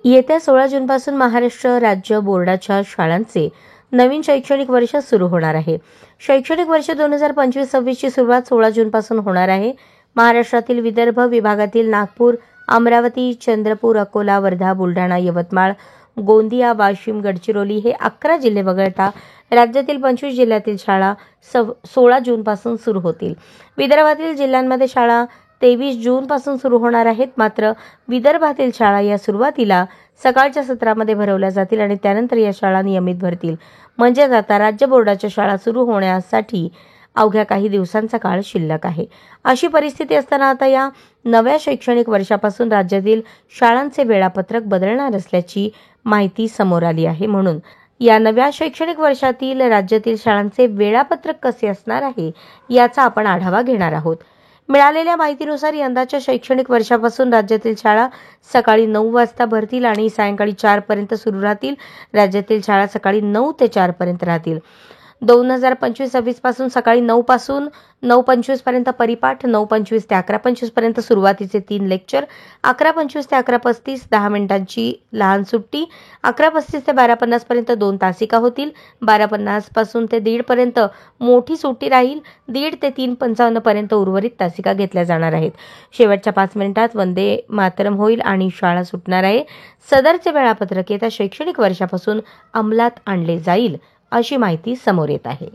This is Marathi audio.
येत्या 16 जूनपासून महाराष्ट्र राज्य बोर्डाच्या शाळांचे नवीन शैक्षणिक वर्ष सुरू होणार आहे. शैक्षणिक वर्ष 2025-26 ची सुरुवात 16 जूनपासून होणार आहे. महाराष्ट्रातील विदर्भ विभागातील नागपूर, अमरावती, चंद्रपूर, अकोला, वर्धा, बुलढाणा, यवतमाळ, गोंदिया, वाशिम, गडचिरोली हे 11 जिल्हे वगळता राज्यातील 25 जिल्ह्यातील शाळा 16 जूनपासून सुरू होतील. विदर्भातील जिल्ह्यांमध्ये शाळा 23 जूनपासून सुरू होणार आहेत. मात्र विदर्भातील शाळा या सुरुवातीला सकाळच्या सत्रामध्ये भरवल्या जातील आणि त्यानंतर या शाळा नियमित भरतील. म्हणजेच आता राज्य बोर्डाच्या शाळा सुरू होण्यासाठी अवघ्या काही दिवसांचा काळ शिल्लक आहे. अशी परिस्थिती असताना आता या नव्या शैक्षणिक वर्षापासून राज्यातील शाळांचे वेळापत्रक बदलणार असल्याची माहिती समोर आली आहे. म्हणून या नव्या शैक्षणिक वर्षातील राज्यातील शाळांचे वेळापत्रक कसे असणार आहे याचा आपण आढावा घेणार आहोत. मिळालेल्या माहितीनुसार यंदाच्या शैक्षणिक वर्षापासून राज्यातील शाळा सकाळी 9 वाजता भरतील आणि सायंकाळी 4 पर्यंत सुरू राहतील. राज्यातील शाळा सकाळी 9 ते 4 पर्यंत राहतील. 2025-26 पासून सकाळी 9 पासून 9:25 पर्यंत परिपाठ, 9:25 ते 11:25 पर्यंत सुरुवातीचे 3 लेक्चर, 11:25 ते 11:35 10 मिनिटांची लहान सुट्टी, 11:35 ते 12:50 पर्यंत 2 तासिका होतील. 12:50 पासून ते 1:30 पर्यंत मोठी सुट्टी राहील. 1:30 ते 3:55 पर्यंत उर्वरित तासिका घेतल्या जाणार आहेत. शेवटच्या 5 मिनिटात वंदे मातरम होईल आणि शाळा सुटणार आहे. सदरचे वेळापत्रक येत्या शैक्षणिक वर्षापासून अंमलात आणले जाईल अशी माहिती समोर येत आहे.